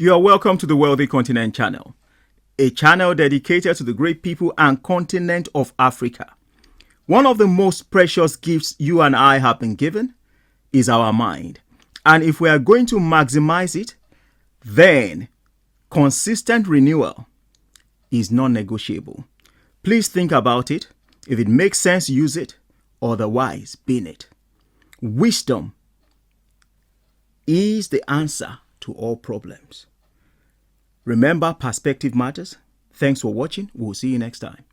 You are welcome to the Wealthy Continent channel, a channel dedicated to the great people and continent of Africa. One of the most precious gifts you and I have been given is our mind. And if we are going to maximize it, then consistent renewal is non-negotiable. Please think about it. If it makes sense, use it. Otherwise, bin it. Wisdom is the answer to all problems. Remember, perspective matters. Thanks for watching. We'll see you next time.